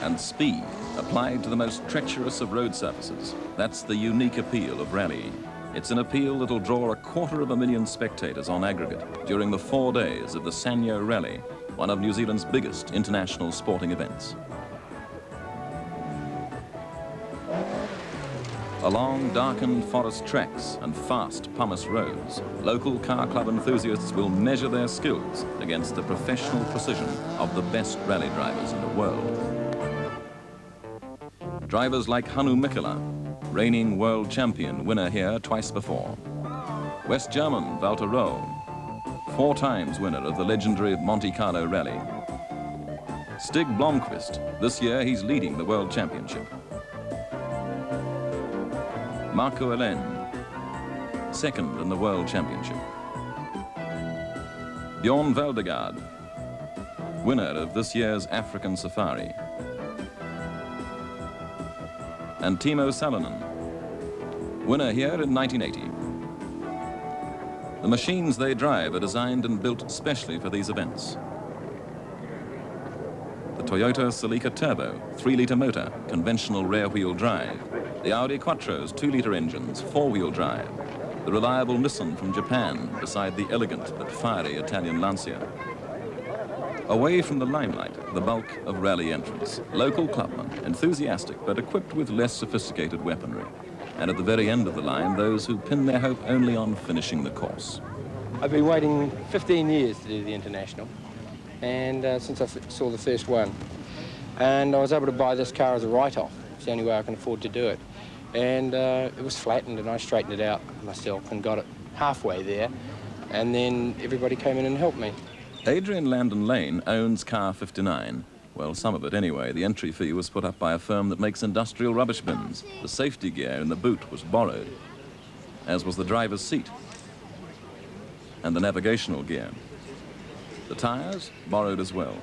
and speed applied to the most treacherous of road surfaces. That's the unique appeal of rally. It's an appeal that'll draw 250,000 spectators on aggregate during the 4 days of the Sanyo Rally, one of New Zealand's biggest international sporting events. Along darkened forest tracks and fast pumice roads, local car club enthusiasts will measure their skills against the professional precision of the best rally drivers in the world. Drivers like Hannu Mikkola, reigning world champion, winner here twice before. West German Walter Rowe, 4 times winner of the legendary Monte Carlo Rally. Stig Blomqvist, this year he's leading the World Championship. Marco Elen, 2nd in the World Championship. Bjorn Veldegard, winner of this year's African Safari. And Timo Salonen, winner here in 1980. The machines they drive are designed and built specially for these events. The Toyota Celica Turbo, 3-litre motor, conventional rear-wheel drive. The Audi Quattro's 2-litre engines, 4-wheel drive. The reliable Nissan from Japan beside the elegant but fiery Italian Lancia. Away from the limelight, the bulk of rally entrants. Local clubmen, enthusiastic but equipped with less sophisticated weaponry. And at the very end of the line, those who pin their hope only on finishing the course. I've been waiting 15 years to do the International, and since I saw the first one. And I was able to buy this car as a write-off. It's the only way I can afford to do it. And it was flattened, and I straightened it out myself and got it halfway there. And then everybody came in and helped me. Adrian Landon Lane owns car 59. Well, some of it anyway. The entry fee was put up by a firm that makes industrial rubbish bins. The safety gear in the boot was borrowed, as was the driver's seat and the navigational gear. The tyres, borrowed as well.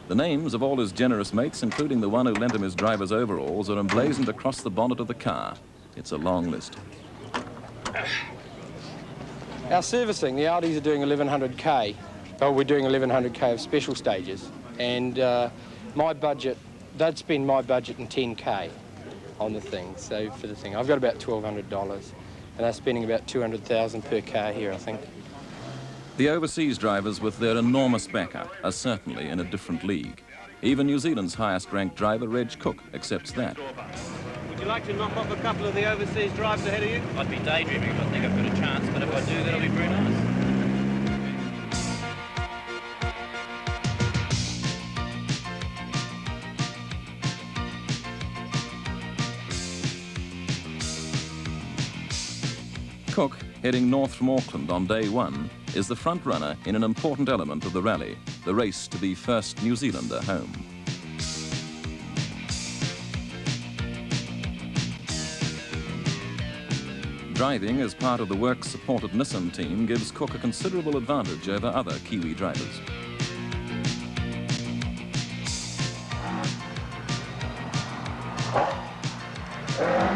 The names of all his generous mates, including the one who lent him his driver's overalls, are emblazoned across the bonnet of the car. It's a long list. Our servicing, the Audis are doing 1100k. Oh, we're doing 1100k of special stages. And my budget, they'd spend my budget in 10k on the thing. So for the thing, I've got about $1,200, and they're spending about 200,000 per car here, I think. The overseas drivers with their enormous backup are certainly in a different league. Even New Zealand's highest-ranked driver, Reg Cook, accepts that. Would you like to knock off a couple of the overseas drivers ahead of you? I'd be daydreaming if I think I've got a chance, but if I do, that'll be very nice. Cook, heading north from Auckland on day 1, is the front runner in an important element of the rally, the race to be first New Zealander home. Driving as part of the work-supported Nissan team gives Cook a considerable advantage over other Kiwi drivers.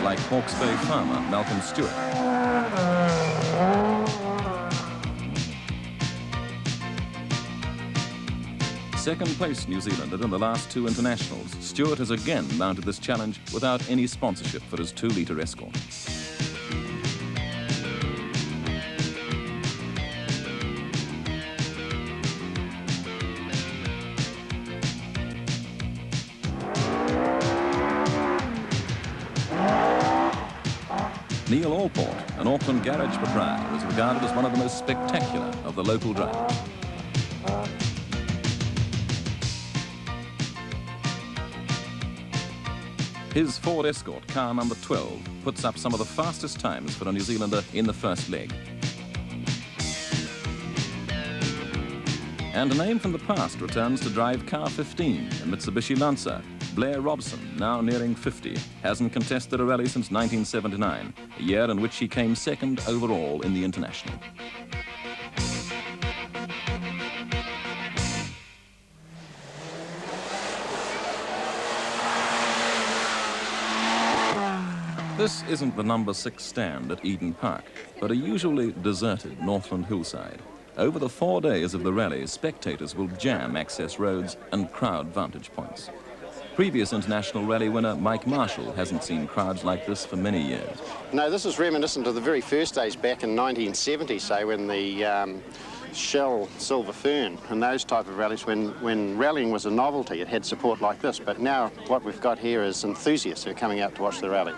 Like Hawke's Bay farmer Malcolm Stewart. Second place New Zealander in the last 2 internationals, Stewart has again mounted this challenge without any sponsorship for his 2-litre Escort. Neil Allport, an Auckland garage proprietor, is regarded as one of the most spectacular of the local drivers. His Ford Escort, car number 12, puts up some of the fastest times for a New Zealander in the first leg. And a name from the past returns to drive car 15, a Mitsubishi Lancer. Blair Robson, now nearing 50, hasn't contested a rally since 1979, a year in which he came 2nd overall in the International. This isn't the number 6 stand at Eden Park, but a usually deserted Northland hillside. Over the 4 days of the rally, spectators will jam access roads and crowd vantage points. Previous international rally winner Mike Marshall hasn't seen crowds like this for many years. No, this is reminiscent of the very first days back in 1970, say, when the Shell Silver Fern and those type of rallies, when rallying was a novelty, it had support like this. But now what we've got here is enthusiasts who are coming out to watch the rally.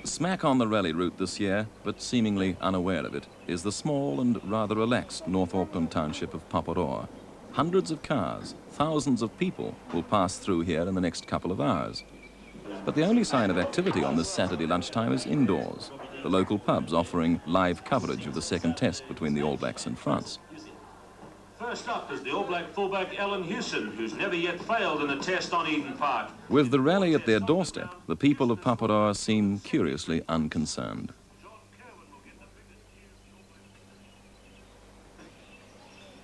Smack on the rally route this year, but seemingly unaware of it, is the small and rather relaxed North Auckland township of Paparoa. Hundreds of cars, thousands of people will pass through here in the next couple of hours. But the only sign of activity on this Saturday lunchtime is indoors, the local pubs offering live coverage of the second test between the All Blacks and France. First up is the All Black fullback Alan Hewson, who's never yet failed in a test on Eden Park. With the rally at their doorstep, the people of Paparoa seem curiously unconcerned.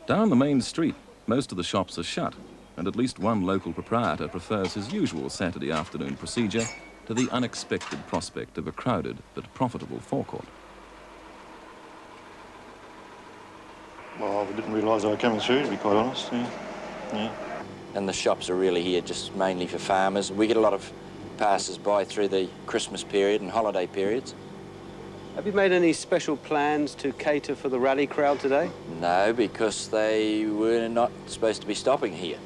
Down the main street, most of the shops are shut, and at least one local proprietor prefers his usual Saturday afternoon procedure to the unexpected prospect of a crowded but profitable forecourt. Well, we didn't realise they were coming through, to be quite honest. Yeah. And the shops are really here just mainly for farmers. We get a lot of passers-by through the Christmas period and holiday periods. Have you made any special plans to cater for the rally crowd today? No, because they were not supposed to be stopping here.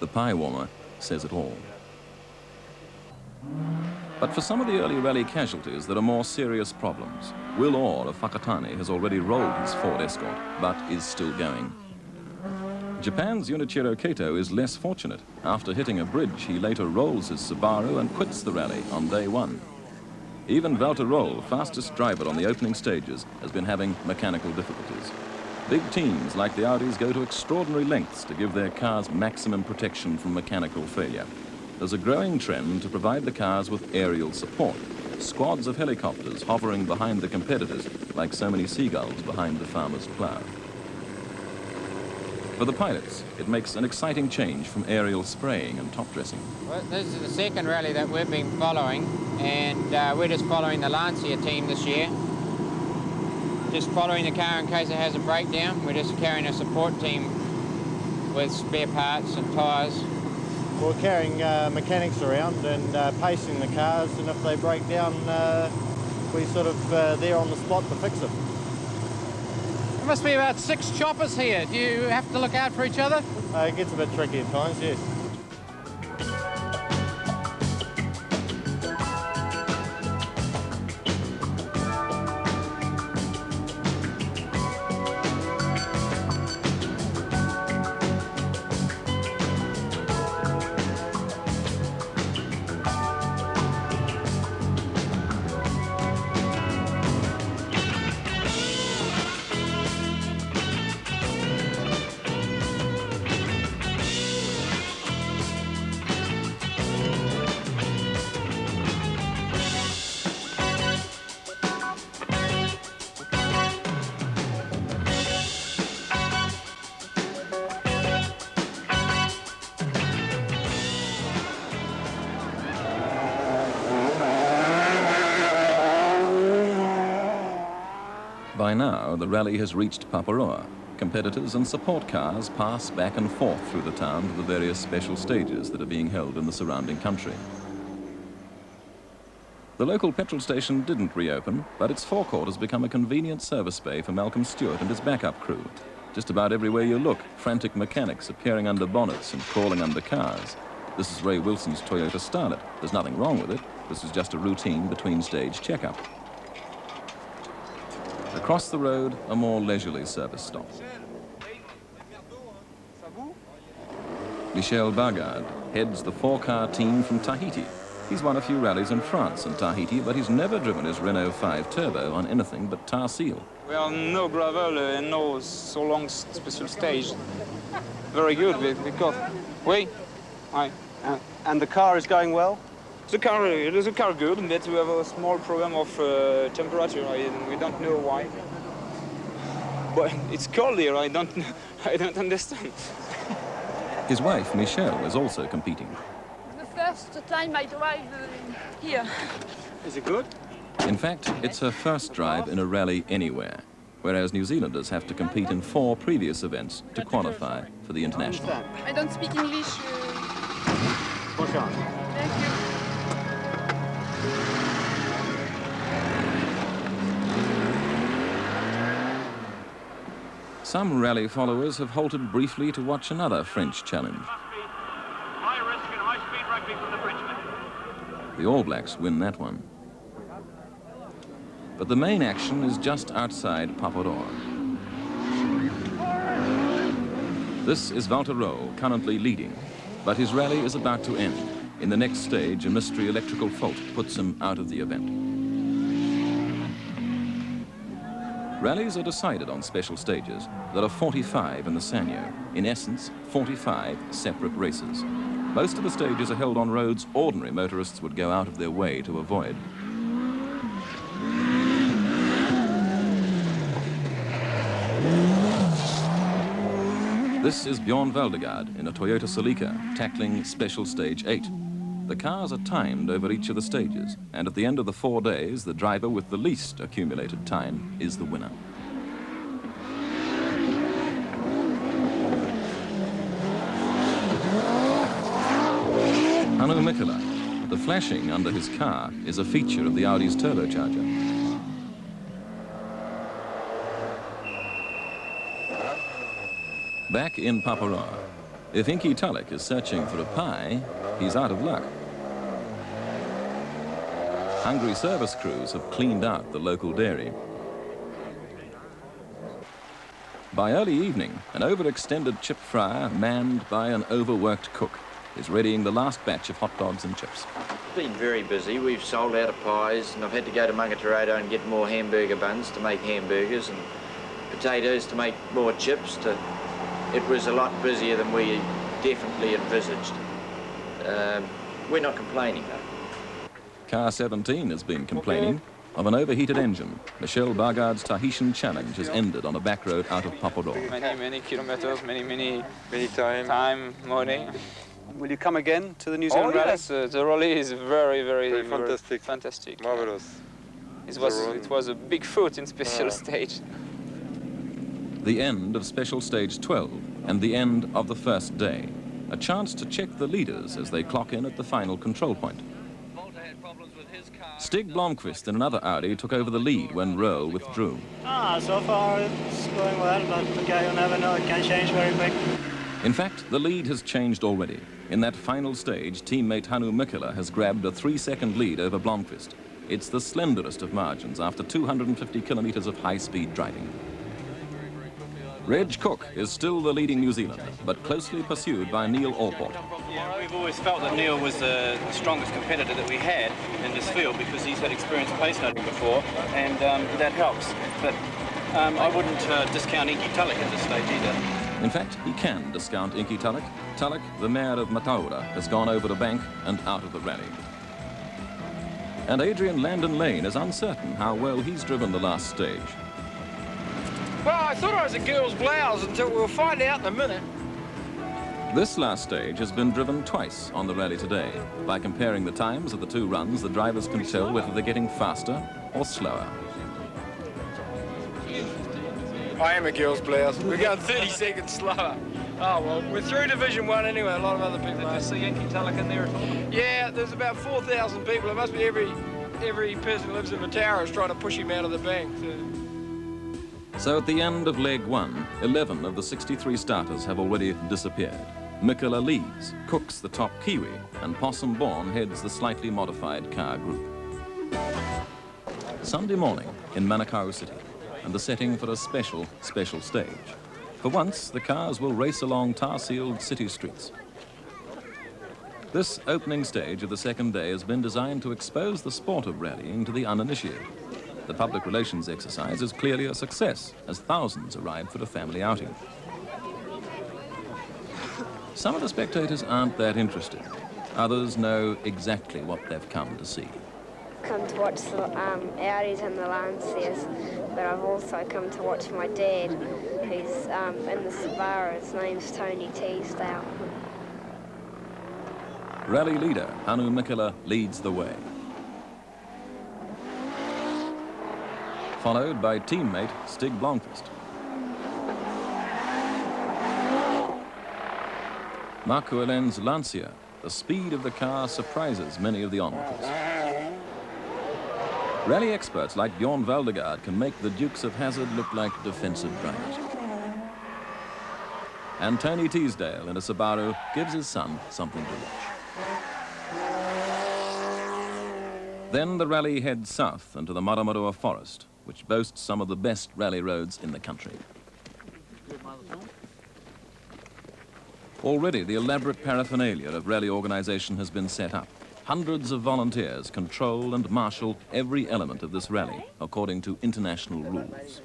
The pie warmer says it all. But for some of the early rally casualties, there are more serious problems. Will Orr of Whakatane has already rolled his Ford Escort, but is still going. Japan's Junichiro Kato is less fortunate. After hitting a bridge, he later rolls his Subaru and quits the rally on day one. Even Walter Roll, fastest driver on the opening stages, has been having mechanical difficulties. Big teams like the Audis go to extraordinary lengths to give their cars maximum protection from mechanical failure. There's a growing trend to provide the cars with aerial support. Squads of helicopters hovering behind the competitors like so many seagulls behind the farmer's plough. For the pilots, it makes an exciting change from aerial spraying and top dressing. Well, this is the second rally that we've been following, and we're just following the Lancia team this year. Just following the car in case it has a breakdown. We're just carrying a support team with spare parts and tyres. We're carrying mechanics around and pacing the cars, and if they break down, we sort of there on the spot to fix it. There must be about 6 choppers here. Do you have to look out for each other? It gets a bit tricky at times, yes. By now, the rally has reached Paparoa. Competitors and support cars pass back and forth through the town to the various special stages that are being held in the surrounding country. The local petrol station didn't reopen, but its forecourt has become a convenient service bay for Malcolm Stewart and his backup crew. Just about everywhere you look, frantic mechanics appearing under bonnets and crawling under cars. This is Ray Wilson's Toyota Starlet. There's nothing wrong with it. This is just a routine between-stage checkup. Across the road, a more leisurely service stop. Michel Bagard heads the 4-car team from Tahiti. He's won a few rallies in France and Tahiti, but he's never driven his Renault 5 Turbo on anything but tar seal. Well, no gravel and no so long special stage. Very good because we. And the car is going well? The car good, but we have a small problem of temperature. We don't know why. But it's cold here. I don't understand. His wife, Michelle, is also competing. The first time I drive here. Is it good? In fact, it's her first drive in a rally anywhere. whereas New Zealanders have to compete in 4 previous events to qualify for the international. I don't speak English. Bon chance. Thank you. Some rally followers have halted briefly to watch another French challenge. High risk and high-speed rugby from the Frenchmen. The All Blacks win that one. But the main action is just outside Paparoa. This is Walter Rowe, currently leading, but his rally is about to end. In the next stage, a mystery electrical fault puts him out of the event. Rallies are decided on special stages. There are 45 in the Sanyo. In essence, 45 separate races. Most of the stages are held on roads ordinary motorists would go out of their way to avoid. This is Bjorn Valdegaard in a Toyota Celica tackling Special Stage 8. The cars are timed over each of the stages, and at the end of the 4 days, the driver with the least accumulated time is the winner. Hannu Mikkola. The flashing under his car is a feature of the Audi's turbocharger. Back in Paparoa, if Inky Tulloch is searching for a pie, he's out of luck. Hungry service crews have cleaned out the local dairy. By early evening, an overextended chip fryer manned by an overworked cook is readying the last batch of hot dogs and chips. It's been very busy. We've sold out of pies, and I've had to go to Mangatarado and get more hamburger buns to make hamburgers and potatoes to make more chips. It was a lot busier than we definitely envisaged. We're not complaining, though. Car 17 has been complaining of an overheated engine. Michelle Bargard's Tahitian challenge has ended on a back road out of Paparoa. Many kilometers, many time, money. Will you come again to the New Zealand Rally? Yes, the rally is very fantastic. Marvelous. It was a big foot in special stage. The end of Special Stage 12 and the end of the first day. A chance to check the leaders as they clock in at the final control point. Stig Blomqvist in another Audi took over the lead when Rowe withdrew. So far it's going well, but okay, you never know, it can change very quick. In fact, the lead has changed already. In that final stage, teammate Hannu Mikkola has grabbed a 3-second lead over Blomqvist. It's the slenderest of margins after 250 kilometres of high-speed driving. Reg Cook is still the leading New Zealander, but closely pursued by Neil Allport. Yeah, we've always felt that Neil was the strongest competitor that we had in this field because he's had experience pace noting before, and that helps. But I wouldn't discount Inky Tulloch at this stage either. In fact, he can discount Inky Tulloch. Tulloch, the mayor of Mataura, has gone over the bank and out of the rally. And Adrian Landon Lane is uncertain how well he's driven the last stage. Well, I thought I was a girl's blouse until we'll find out in a minute. This last stage has been driven twice on the rally today. By comparing the times of the 2 runs, the drivers can tell whether they're getting faster or slower. I am a girl's blouse. We're going 30 seconds slower. Oh, well, we're through Division 1 anyway. A lot of other people are. Did you see Inky Tulloch in there at all? Yeah, there's about 4,000 people. It must be every person who lives in Mataura is trying to push him out of the bank. So at the end of leg 1, 11 of the 63 starters have already disappeared. Mikkola leads, Cook's the top Kiwi, and Possum Bourne heads the slightly modified car group. Sunday morning in Manukau City, and the setting for a special stage. For once, the cars will race along tar-sealed city streets. This opening stage of the second day has been designed to expose the sport of rallying to the uninitiated. The public relations exercise is clearly a success, as thousands arrive for a family outing. Some of the spectators aren't that interested. Others know exactly what they've come to see. Come to watch the Audis and the Lanciers, but I've also come to watch my dad, who's in the Subaru. His name's Tony Teasdale. Rally leader Hannu Mikkola leads the way. followed by teammate Stig Blomqvist. Marco Helen's Lancia. The speed of the car surprises many of the onlookers. Rally experts like Bjorn Valdegaard can make the Dukes of Hazzard look like defensive drivers. And Tony Teasdale in a Subaru gives his son something to watch. Then the rally heads south into the Maramarua forest, which boasts some of the best rally roads in the country. Already the elaborate paraphernalia of rally organisation has been set up. Hundreds of volunteers control and marshal every element of this rally according to international rules.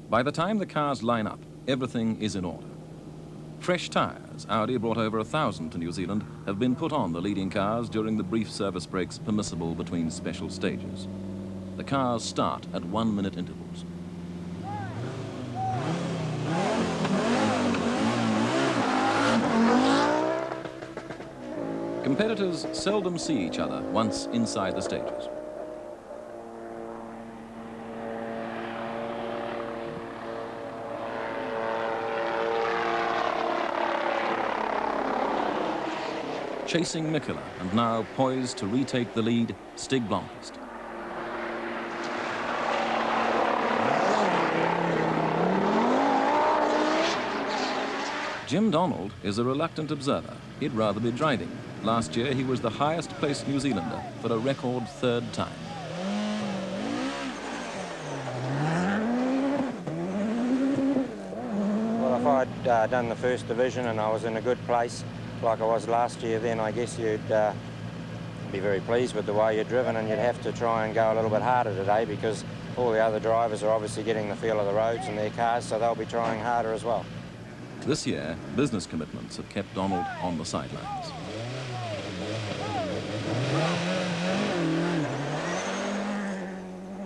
By the time the cars line up, everything is in order. Fresh tyres, Audi brought over 1,000 to New Zealand, have been put on the leading cars during the brief service breaks permissible between special stages. The cars start at 1-minute intervals. Competitors seldom see each other once inside the stages. Chasing Mikula and now poised to retake the lead, Stig Blomqvist. Jim Donald is a reluctant observer. He'd rather be driving. Last year, he was the highest placed New Zealander for a record 3rd time. Well, if I'd done the first division and I was in a good place like I was last year, then I guess you'd be very pleased with the way you're driven, and you'd have to try and go a little bit harder today because all the other drivers are obviously getting the feel of the roads and their cars, so they'll be trying harder as well. This year, business commitments have kept Donald on the sidelines.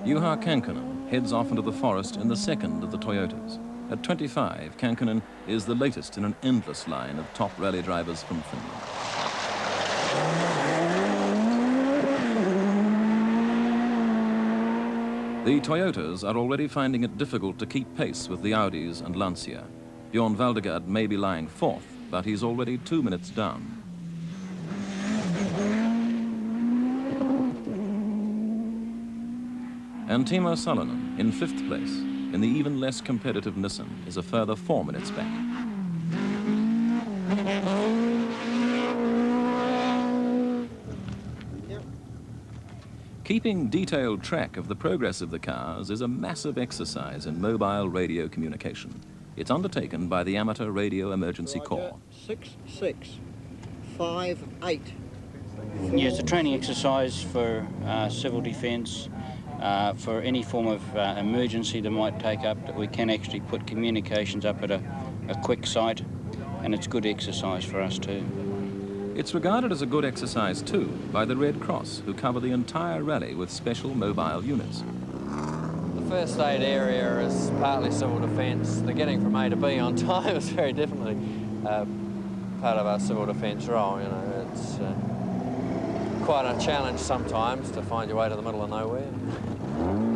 Juha Kankkunen heads off into the forest in the second of the Toyotas. At 25, Kankkunen is the latest in an endless line of top rally drivers from Finland. The Toyotas are already finding it difficult to keep pace with the Audis and Lancia. Bjorn Valdegaard may be lying 4th, but he's already 2 minutes down. And Timo Salonen, in 5th place, in the even less competitive Nissan, is a further 4 minutes back. Keeping detailed track of the progress of the cars is a massive exercise in mobile radio communication. It's undertaken by the Amateur Radio Emergency Corps. 6658. Yeah, it's a training exercise for civil defence, for any form of emergency that might take up, that we can actually put communications up at a quick site, and it's good exercise for us too. It's regarded as a good exercise too by the Red Cross, who cover the entire rally with special mobile units. The first aid area is partly civil defence. The getting from A to B on time is very definitely part of our civil defence role. You know, it's quite a challenge sometimes to find your way to the middle of nowhere.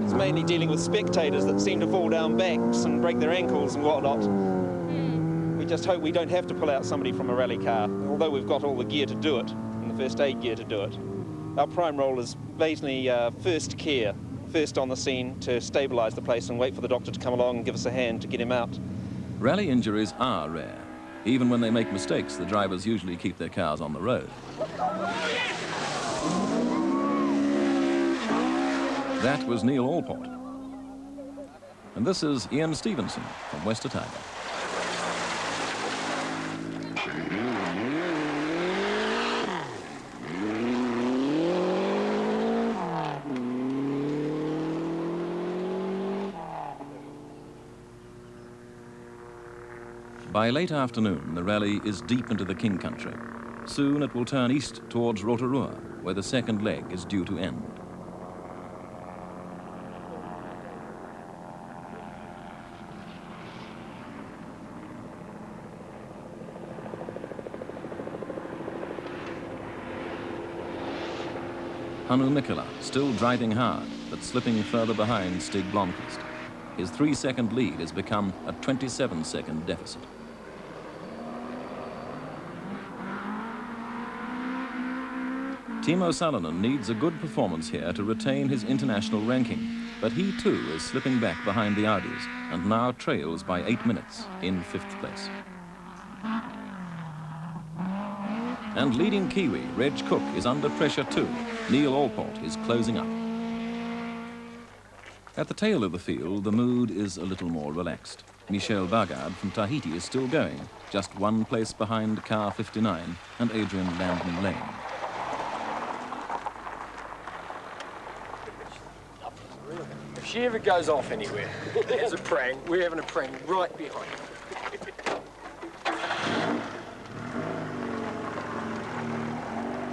It's mainly dealing with spectators that seem to fall down backs and break their ankles and whatnot. We just hope we don't have to pull out somebody from a rally car, although we've got all the gear to do it, and the first aid gear to do it. Our prime role is basically first care, first on the scene to stabilise the place and wait for the doctor to come along and give us a hand to get him out. Rally injuries are rare. Even when they make mistakes, the drivers usually keep their cars on the road. That was Neil Allport. And this is Ian Stevenson from West Otago. By late afternoon, the rally is deep into the King Country. Soon it will turn east towards Rotorua, where the second leg is due to end. Hannu Mikkola still driving hard, but slipping further behind Stig Blomqvist. His 3-second lead has become a 27-second deficit. Timo Salonen needs a good performance here to retain his international ranking, but he too is slipping back behind the Audis and now trails by 8 minutes in 5th place. And leading Kiwi, Reg Cook, is under pressure too. Neil Allport is closing up. At the tail of the field, the mood is a little more relaxed. Michel Bagard from Tahiti is still going, just 1 place behind car 59 and Adrian Landon Lane. If she ever goes off anywhere, there's a prang. We're having a prang right behind her.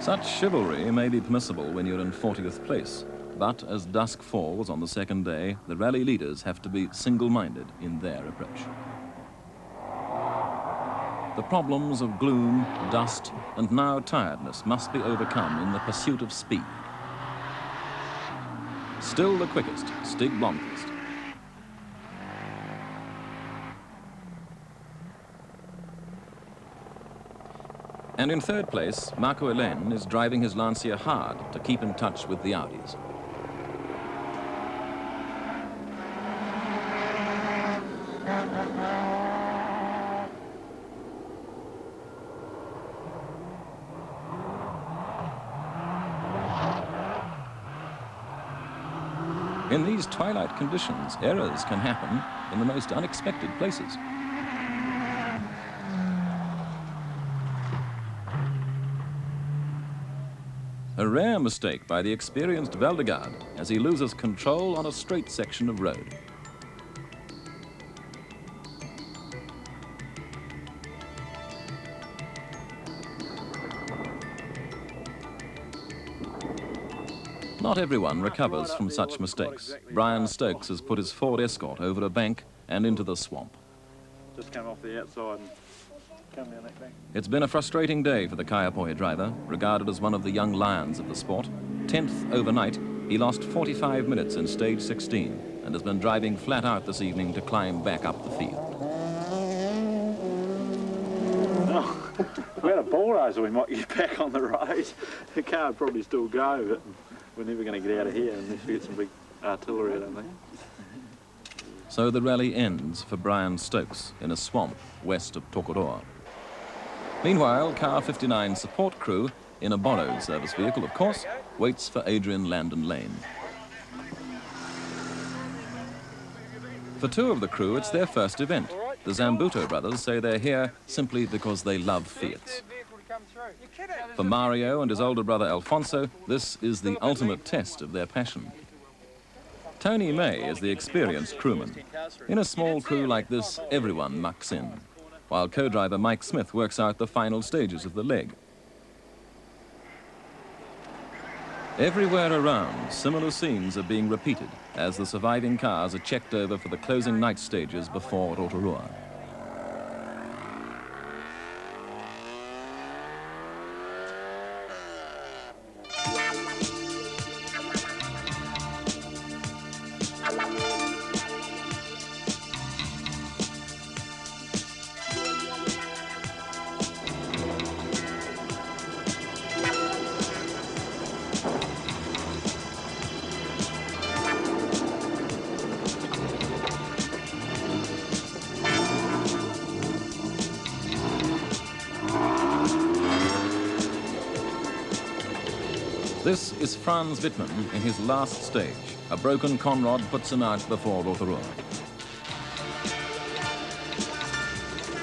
Such chivalry may be permissible when you're in 40th place, but as dusk falls on the second day, the rally leaders have to be single-minded in their approach. The problems of gloom, dust, and now tiredness must be overcome in the pursuit of speed. Still the quickest, Stig Blomqvist. And in 3rd place, Marco Hélène is driving his Lancia hard to keep in touch with the Audis. In these twilight conditions, errors can happen in the most unexpected places. A rare mistake by the experienced Veldegard as he loses control on a straight section of road. Not everyone recovers from such mistakes. Brian Stokes has put his Ford Escort over a bank and into the swamp. Just came off the outside and come down that bank. It's been a frustrating day for the Kaiapoi driver, regarded as one of the young lions of the sport. 10th overnight, he lost 45 minutes in stage 16 and has been driving flat out this evening to climb back up the field. Oh, if we had a bulldozer, we might get back on the road. The car would probably still go, but we're never going to get out of here unless we get some big artillery, I don't think. So the rally ends for Brian Stokes in a swamp west of Tokoroa. Meanwhile, car 59 support crew, in a borrowed service vehicle, of course, waits for Adrian Landon Lane. For 2 of the crew, it's their first event. The Zambuto brothers say they're here simply because they love Fiats. For Mario and his older brother Alfonso, this is the ultimate test of their passion. Tony May is the experienced crewman. In a small crew like this, everyone mucks in, while co-driver Mike Smith works out the final stages of the leg. Everywhere around, similar scenes are being repeated as the surviving cars are checked over for the closing night stages before Rotorua. This is Franz Wittmann in his last stage. A broken conrod puts him out before Rotorua.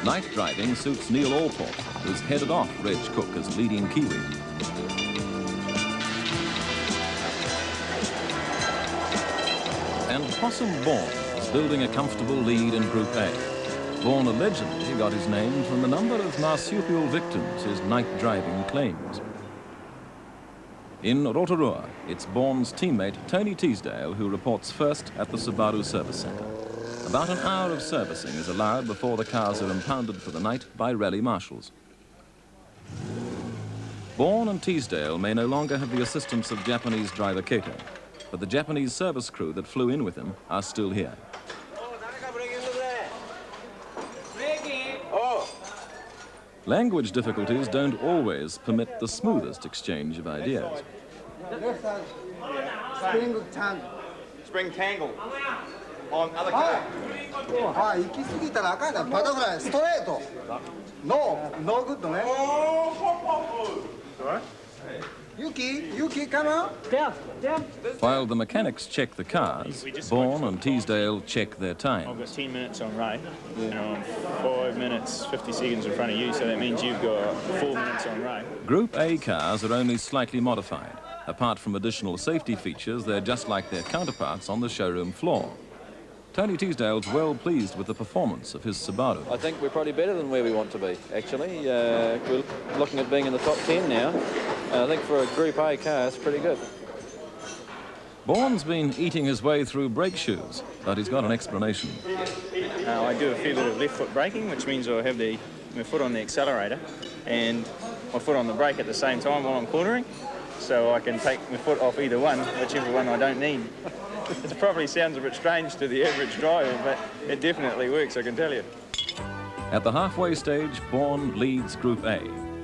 Night driving suits Neil Allport, who's headed off Reg Cook as leading Kiwi. And Possum Bourne is building a comfortable lead in Group A. Bourne allegedly got his name from the number of marsupial victims his night driving claims. In Rotorua, it's Bourne's teammate Tony Teasdale who reports first at the Subaru Service Centre. About an hour of servicing is allowed before the cars are impounded for the night by rally marshals. Bourne and Teesdale may no longer have the assistance of Japanese driver Kato, but the Japanese service crew that flew in with him are still here. Language difficulties don't always permit the smoothest exchange of ideas. Spring tangle on other car. No good, Yuki, come out. Down. While the mechanics check the cars, Bourne and Teesdale check their I've time. got 10 minutes on Ray, and I'm 5 minutes, 50 seconds in front of you, so that means you've got 4 minutes on Ray. Group A cars are only slightly modified. Apart from additional safety features, they're just like their counterparts on the showroom floor. Tony Teesdale's well pleased with the performance of his Subaru. I think we're probably better than where we want to be, actually. We're looking at being in the top 10 now. I think for a Group A car, it's pretty good. Bourne's been eating his way through brake shoes, but he's got an explanation. I do a fair bit of left foot braking, which means I have my foot on the accelerator and my foot on the brake at the same time while I'm cornering, so I can take my foot off either one, whichever one I don't need. It probably sounds a bit strange to the average driver, but it definitely works, I can tell you. At the halfway stage, Bourne leads Group A.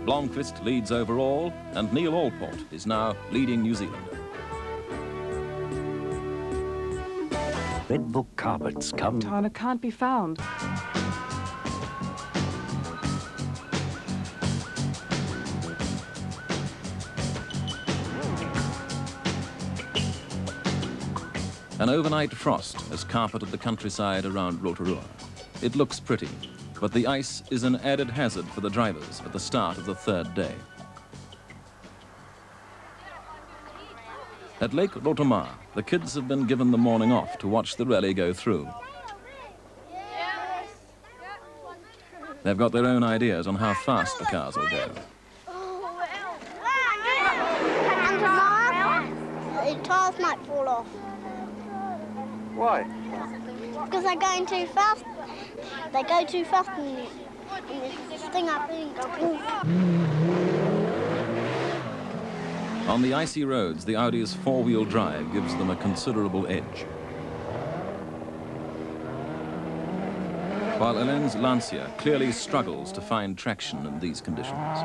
Blomqvist leads overall, and Neil Allport is now leading New Zealand. Red book carpets come. Tyler can't be found. An overnight frost has carpeted the countryside around Rotorua. It looks pretty, but the ice is an added hazard for the drivers at the start of the third day. At Lake Rotomar, the kids have been given the morning off to watch the rally go through. They've got their own ideas on how fast the cars will go. And tomorrow, the tyres might fall off. Why? Because they're going too fast. They go too fast and they sting up. On the icy roads, the Audi's four-wheel drive gives them a considerable edge. While Helen's Lancia clearly struggles to find traction in these conditions.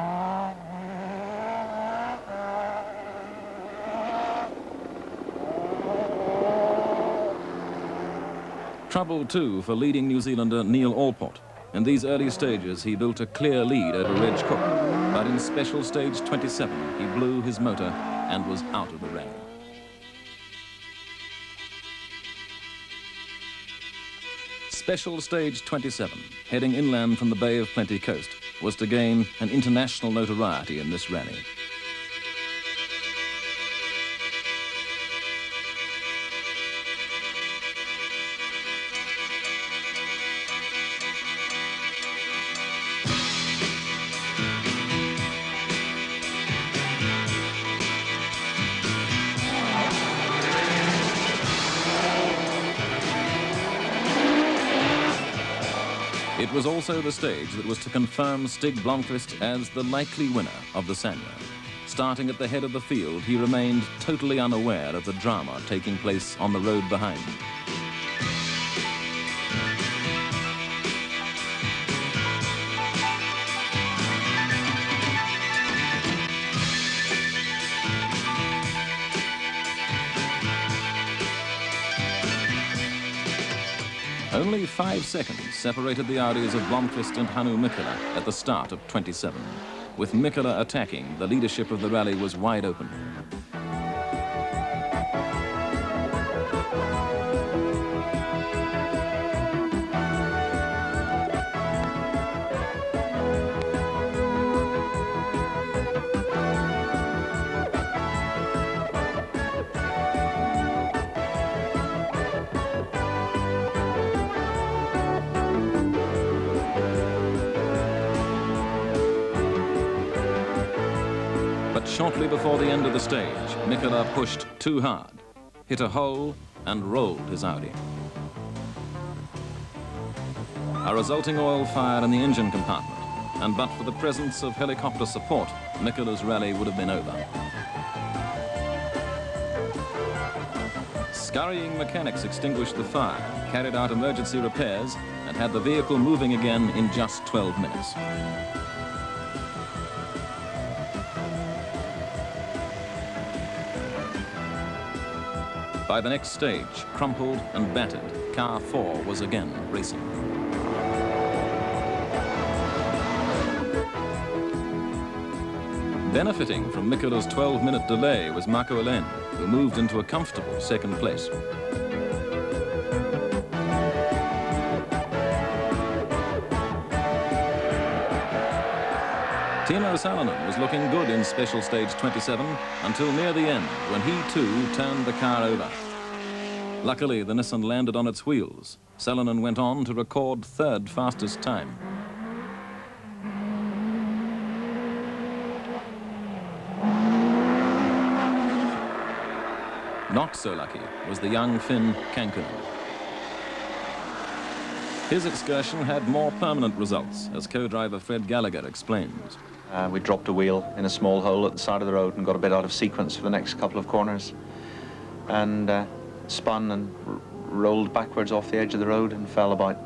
Trouble, too, for leading New Zealander Neil Allport. In these early stages, he built a clear lead over Reg Cook, but in special stage 27, he blew his motor and was out of the rally. Special stage 27, heading inland from the Bay of Plenty coast, was to gain an international notoriety in this rally. It was also the stage that was to confirm Stig Blomqvist as the likely winner of the Sanyo. Starting at the head of the field, he remained totally unaware of the drama taking place on the road behind. Only 5 seconds separated the Audis of Blomqvist and Hannu Mikkola at the start of 27. With Mikkola attacking, the leadership of the rally was wide open. Shortly before the end of the stage, Mikkola pushed too hard, hit a hole, and rolled his Audi. A resulting oil fire in the engine compartment, and but for the presence of helicopter support, Mikola's rally would have been over. Scurrying mechanics extinguished the fire, carried out emergency repairs, and had the vehicle moving again in just 12 minutes. By the next stage, crumpled and battered, car 4 was again racing. Benefiting from Mikola's 12-minute delay was Marco Elen, who moved into a comfortable second place. Timo Salonen was looking good in Special Stage 27 until near the end, when he too turned the car over. Luckily, the Nissan landed on its wheels. Salonen went on to record third fastest time. Not so lucky was the young Finn Kankkunen. His excursion had more permanent results, as co-driver Fred Gallagher explains. We dropped a wheel in a small hole at the side of the road and got a bit out of sequence for the next couple of corners, and spun and rolled backwards off the edge of the road and fell about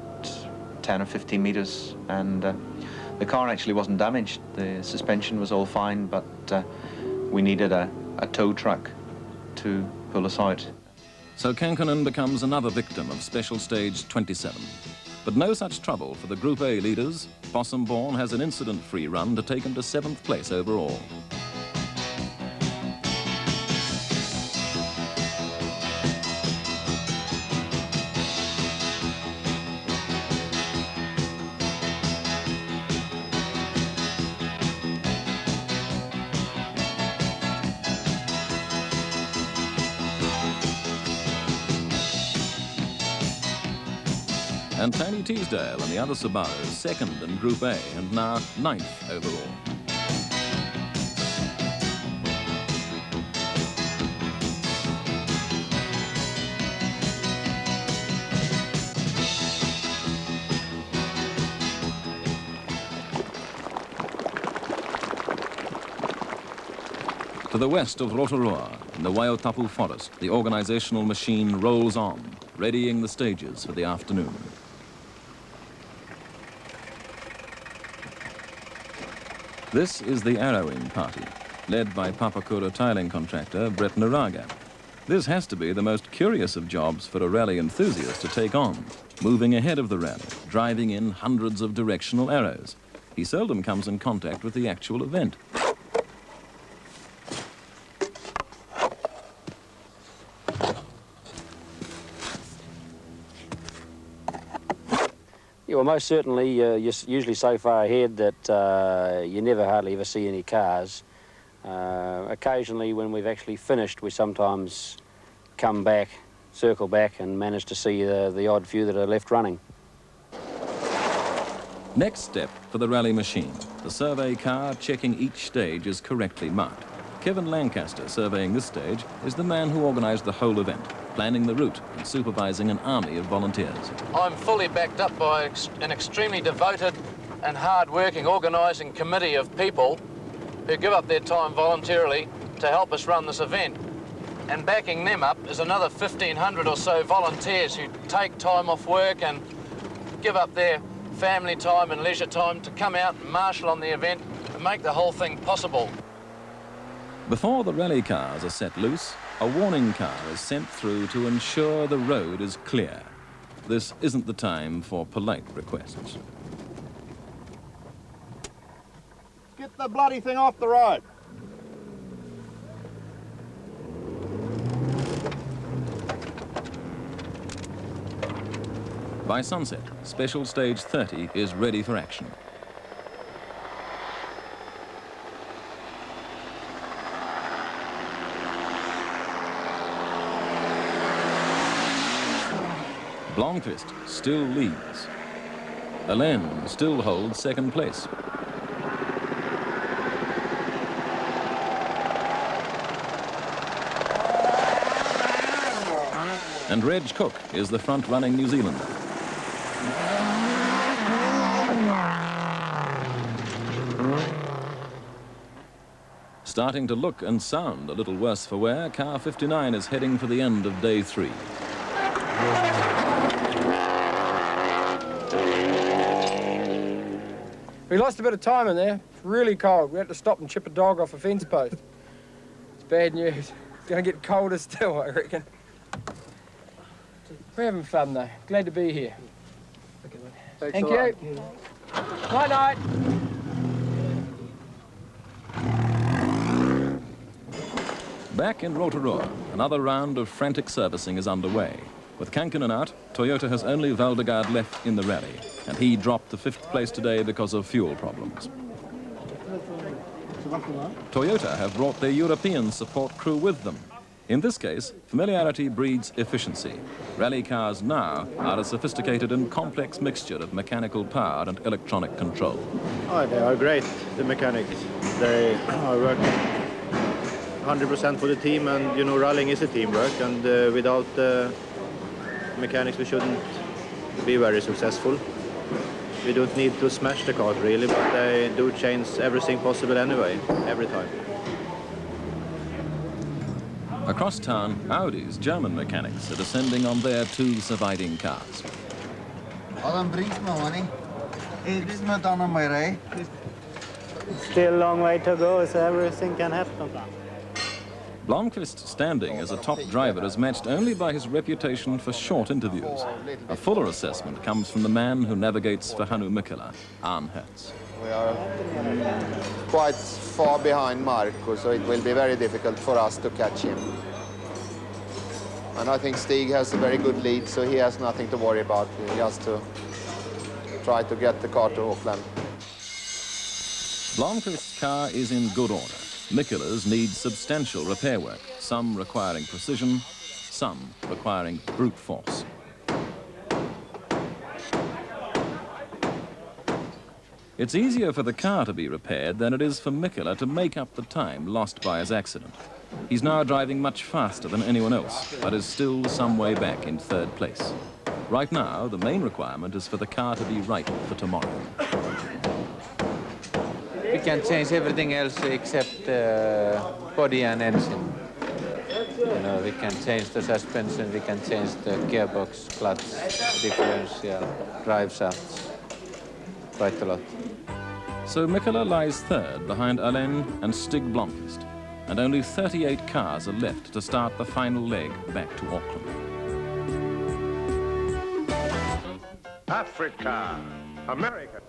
10 or 15 meters, and the car actually wasn't damaged. The suspension was all fine, but we needed a tow truck to pull us out. So Kankkunen becomes another victim of Special Stage 27. But no such trouble for the Group A leaders. Fossumborn has an incident-free run to take him to 7th place overall. And Tony Teasdale and the other Subarus second in Group A and now 9th overall. To the west of Rotorua, in the Waiotapu forest, the organisational machine rolls on, readying the stages for the afternoon. This is the arrowing party, led by Papakura tiling contractor Brett Naraga. This has to be the most curious of jobs for a rally enthusiast to take on, moving ahead of the rally, driving in hundreds of directional arrows. He seldom comes in contact with the actual event. Yeah, well, most certainly, you're usually so far ahead that you never hardly ever see any cars. Occasionally, when we've actually finished, we sometimes come back, circle back, and manage to see the odd few that are left running. Next step for the rally machine, the survey car checking each stage is correctly marked. Kevin Lancaster, surveying this stage, is the man who organised the whole event, planning the route and supervising an army of volunteers. I'm fully backed up by an extremely devoted and hard-working organising committee of people who give up their time voluntarily to help us run this event. And backing them up is another 1,500 or so volunteers who take time off work and give up their family time and leisure time to come out and marshal on the event and make the whole thing possible. Before the rally cars are set loose, a warning car is sent through to ensure the road is clear. This isn't the time for polite requests. Get the bloody thing off the road. By sunset, Special Stage 30 is ready for action. Blomqvist still leads. Alain still holds second place. And Reg Cook is the front-running New Zealander. Starting to look and sound a little worse for wear, car 59 is heading for the end of day 3. We lost a bit of time in there. It's really cold. We had to stop and chip a dog off a fence post. It's bad news. It's going to get colder still, I reckon. We're having fun, though. Glad to be here. Thank you. Night-night. Back in Rotorua, another round of frantic servicing is underway. With Kankinen out, Toyota has only Valdegaard left in the rally, and he dropped to 5th place today because of fuel problems. Toyota have brought their European support crew with them. In this case, familiarity breeds efficiency. Rally cars now are a sophisticated and complex mixture of mechanical power and electronic control. Oh, they are great, the mechanics. They are working 100% for the team, and you know, rallying is a teamwork, and without mechanics we shouldn't be very successful. We don't need to smash the car really, but they do change everything possible anyway, every time. Across town, Audi's German mechanics are descending on their 2 surviving cars. Still a long way to go, so everything can happen. Blomqvist's standing as a top driver is matched only by his reputation for short interviews. A fuller assessment comes from the man who navigates for Hannu Mikkola, Arne Hertz. We are quite far behind Marco, so it will be very difficult for us to catch him. And I think Stig has a very good lead, so he has nothing to worry about. He has to try to get the car to Auckland. Blomqvist's car is in good order. Mikkola's needs substantial repair work, some requiring precision, some requiring brute force. It's easier for the car to be repaired than it is for Mikkola to make up the time lost by his accident. He's now driving much faster than anyone else, but is still some way back in 3rd place. Right now, the main requirement is for the car to be right for tomorrow. We can change everything else except body and engine. You know, we can change the suspension, we can change the gearbox, clutch, differential, drive shafts, quite a lot. So Mikkola lies 3rd behind Alain and Stig Blomqvist, and only 38 cars are left to start the final leg back to Auckland. Africa, America.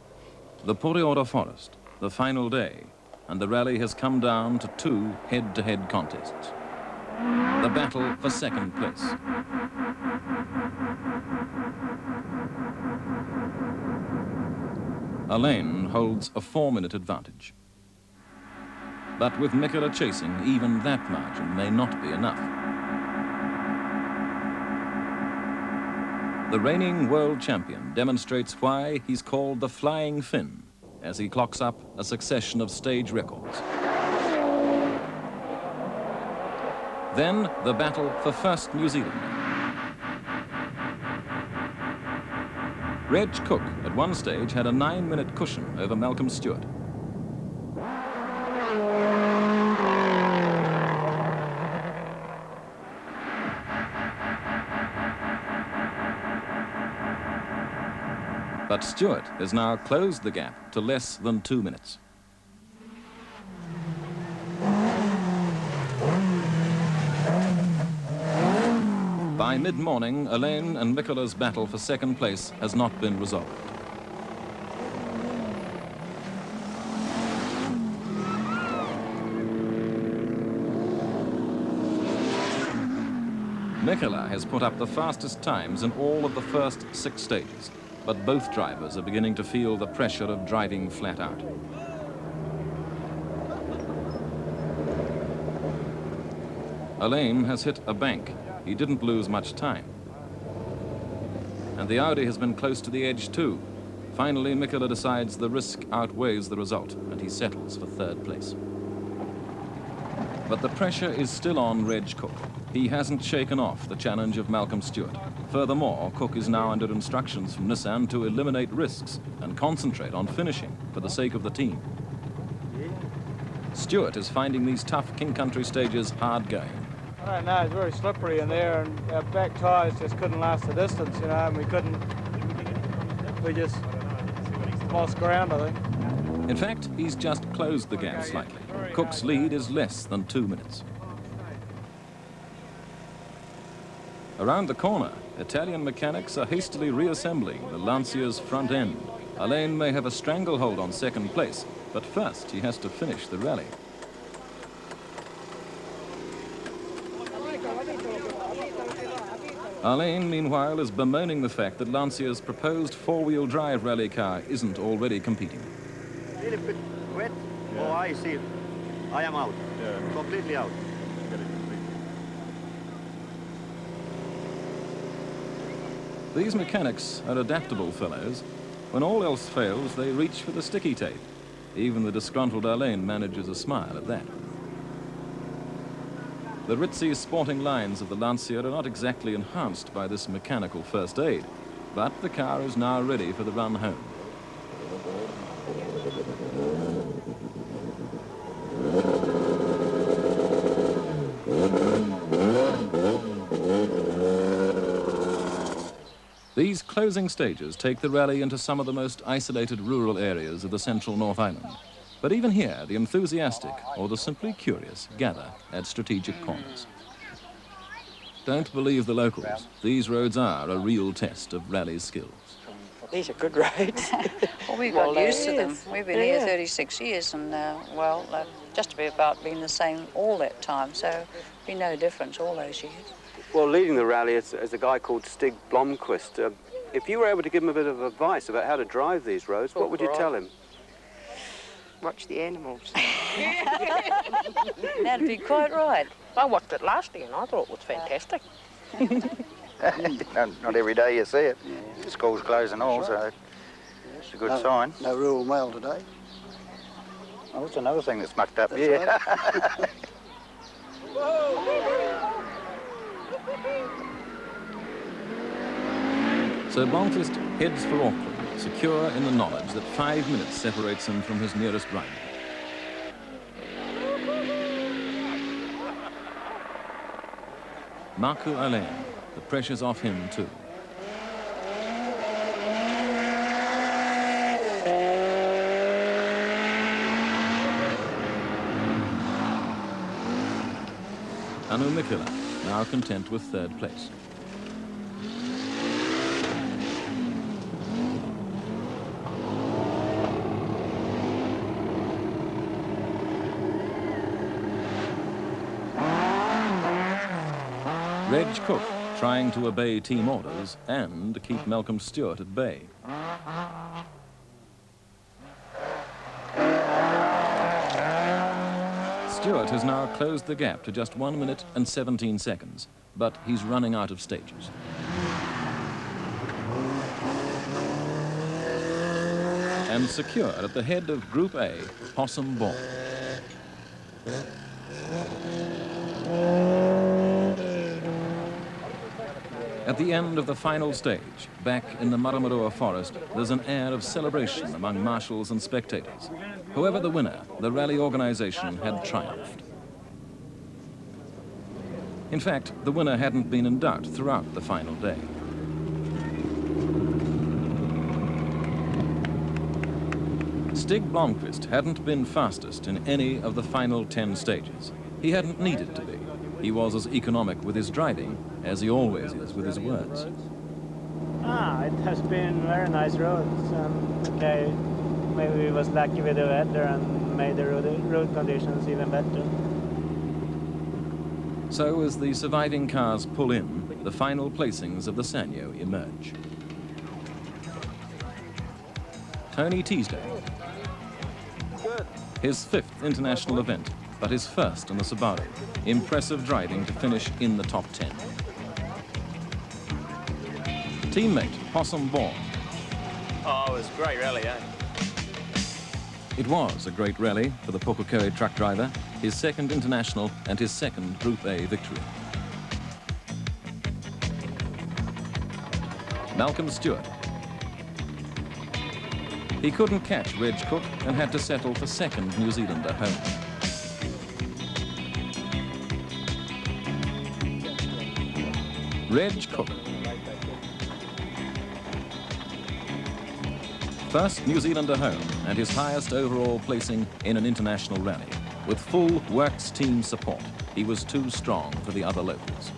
The Poreora Forest, the final day, and the rally has come down to 2 head-to-head contests. The battle for 2nd place. Alain holds a 4-minute advantage. But with Mikkola chasing, even that margin may not be enough. The reigning world champion demonstrates why he's called the Flying Finn, as he clocks up a succession of stage records. Then the battle for 1st New Zealand. Reg Cook at one stage had a 9-minute cushion over Malcolm Stewart. But Stewart has now closed the gap to less than 2 minutes. By mid-morning, Alain and Mikkola's battle for 2nd place has not been resolved. Mikkola has put up the fastest times in all of the first 6 stages, but both drivers are beginning to feel the pressure of driving flat out. Alain has hit a bank. He didn't lose much time. And the Audi has been close to the edge too. Finally, Mikkola decides the risk outweighs the result, and he settles for 3rd place. But the pressure is still on Reg Cook. He hasn't shaken off the challenge of Malcolm Stewart. Furthermore, Cook is now under instructions from Nissan to eliminate risks and concentrate on finishing for the sake of the team. Stewart is finding these tough King Country stages hard going. I don't know, it's very slippery in there, and our back tyres just couldn't last the distance, you know, and we just lost ground, I think. In fact, he's just closed the gap slightly. Cook's lead is less than 2 minutes. Around the corner, Italian mechanics are hastily reassembling the Lancia's front end. Alain may have a stranglehold on second place, but first he has to finish the rally. Alain, meanwhile, is bemoaning the fact that Lancia's proposed four-wheel drive rally car isn't already competing. Really bit wet. Yeah. Oh, I see. I am out. Yeah. Completely out. These mechanics are adaptable fellows. When all else fails, they reach for the sticky tape. Even the disgruntled Alain manages a smile at that. The ritzy sporting lines of the Lancia are not exactly enhanced by this mechanical first aid, but the car is now ready for the run home. These closing stages take the rally into some of the most isolated rural areas of the central North Island. But even here, the enthusiastic or the simply curious gather at strategic corners. Don't believe the locals. These roads are a real test of rally skills. These are good roads. Well, we've got used to them. We've been here 36 years and, just about been the same all that time, so been no difference all those years. Well, leading the rally is a guy called Stig Blomqvist. If you were able to give him a bit of advice about how to drive these roads, what would you tell him? Watch the animals. That'd be quite right. I watched it last year and I thought it was fantastic. Not every day you see it. The school's closed and all, so it's a good sign. No rural mail today. Oh, that's another thing that's mucked up, That's yeah. right. So Blomqvist heads for Auckland, secure in the knowledge that 5 minutes separates him from his nearest rival. Marco Alain, the pressure's off him too. Anu Mikula, now content with third place. Reg Cook trying to obey team orders and keep Malcolm Stewart at bay. Stewart has now closed the gap to just 1 minute and 17 seconds, but he's running out of stages. And secure at the head of Group A, Possum Ball. At the end of the final stage, back in the Maramarua forest, there's an air of celebration among marshals and spectators. Whoever the winner, the rally organization had triumphed. In fact, the winner hadn't been in doubt throughout the final day. Stig Blomqvist hadn't been fastest in any of the final 10 stages. He hadn't needed to be. He was as economic with his driving as he always is with his words. It has been very nice roads. Okay, maybe we was lucky with the weather and made the road conditions even better. So as the surviving cars pull in, the final placings of the Sanyo emerge. Tony Teasdale, his 5th international event, but his first in the Subaru. Impressive driving to finish in the top 10. Teammate Possum Ball. Oh, it was a great rally, eh? It was a great rally for the Pukekohe truck driver, his 2nd international and his 2nd Group A victory. Malcolm Stewart. He couldn't catch Reg Cook and had to settle for 2nd New Zealander home. Reg Cook. First New Zealander home and his highest overall placing in an international rally. With full works team support, he was too strong for the other locals.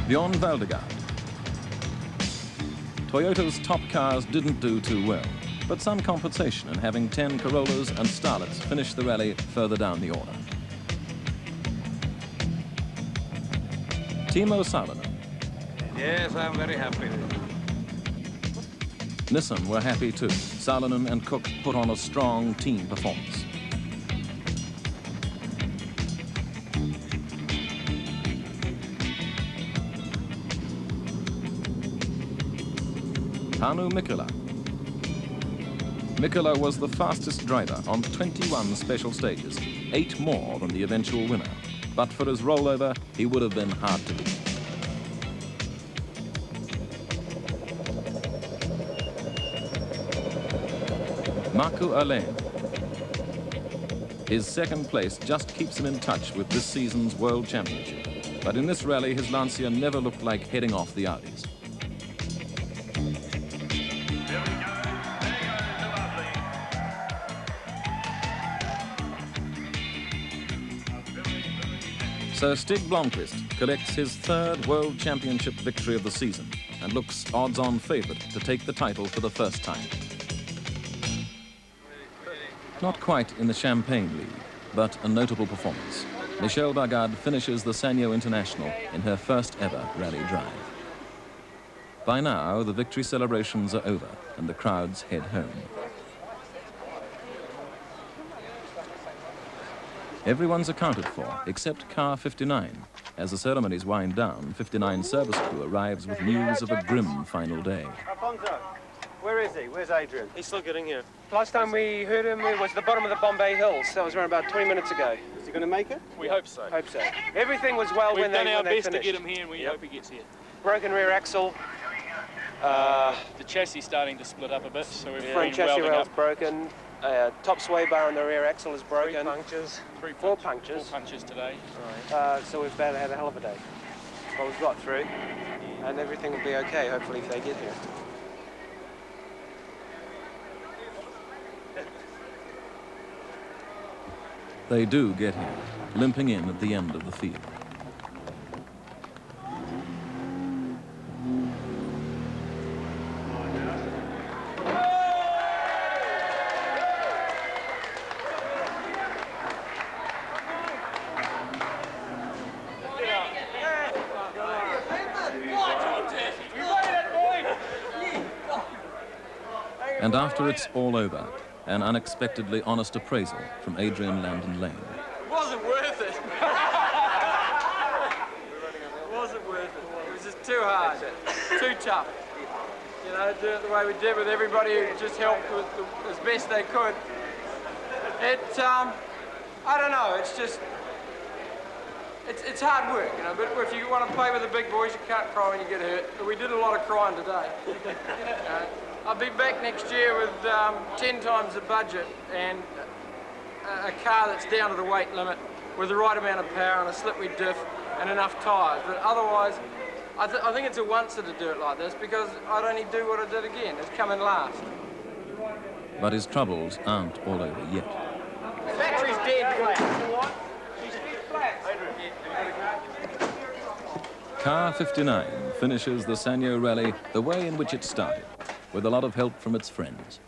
Bjorn Valdegaard. Toyota's top cars didn't do too well, but some compensation in having 10 Corollas and Starlets finish the rally further down the order. Timo Salonen. Yes, I'm very happy. Nissan were happy too. Salonen and Cook put on a strong team performance. Hannu Mikkola. Mikkola was the fastest driver on 21 special stages, 8 more than the eventual winner. But for his rollover, he would have been hard to beat. Marco Alain. His second place just keeps him in touch with this season's World Championship. But in this rally, his Lancia never looked like heading off the Audis. So Stig Blomqvist collects his 3rd World Championship victory of the season and looks odds-on favourite to take the title for the first time. Not quite in the Champagne League, but a notable performance. Michelle Bagard finishes the Sanyo International in her first ever rally drive. By now, the victory celebrations are over and the crowds head home. Everyone's accounted for, except car 59. As the ceremonies wind down, 59 service crew arrives with news of a grim final day. Alfonso, where is he? Where's Adrian? He's still getting here. Last time we heard him, it was at the bottom of the Bombay Hills. That was around about 20 minutes ago. Is he going to make it? We hope so. Hope so. Everything was well when they finished. We've done our best to get him here, and we hope he gets here. Broken rear axle. The chassis starting to split up a bit, so we've front chassis rail's broken. Top sway bar on the rear axle is broken. 4 punctures today. Right. So we've had a hell of a day. But we've got through, and everything will be okay, hopefully, if they get here. They do get here, limping in at the end of the field. And after it's all over, an unexpectedly honest appraisal from Adrian Landon Lane. It wasn't worth it. It wasn't worth it. It was just too hard, too tough. You know, do it the way we did with everybody who just helped with as best they could. I don't know, it's just, it's hard work, you know, but if you want to play with the big boys, you can't cry when you get hurt. But we did a lot of crying today. I'll be back next year with 10 times the budget and a car that's down to the weight limit with the right amount of power and a slippery diff and enough tyres. But otherwise, I think it's a oncer to do it like this because I'd only do what I did again, is come in last. But his troubles aren't all over yet. The battery's dead flat. Car 59 finishes the Sanyo Rally the way in which it started, with a lot of help from its friends.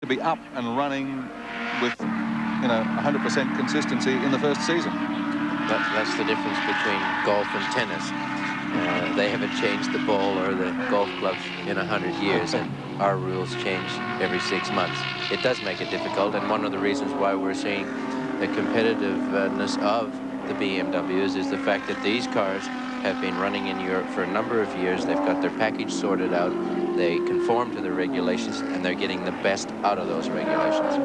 To be up and running with, 100% consistency in the first season. That's the difference between golf and tennis. They haven't changed the ball or the golf clubs in 100 years, and our rules change every 6 months. It does make it difficult, and one of the reasons why we're seeing the competitiveness of the BMWs is the fact that these cars have been running in Europe for a number of years. They've got their package sorted out, they conform to the regulations, and they're getting the best out of those regulations.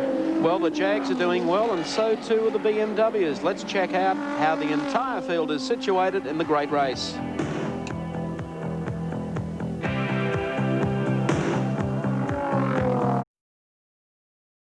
Well, the Jags are doing well, and so too are the BMWs. Let's check out how the entire field is situated in the great race.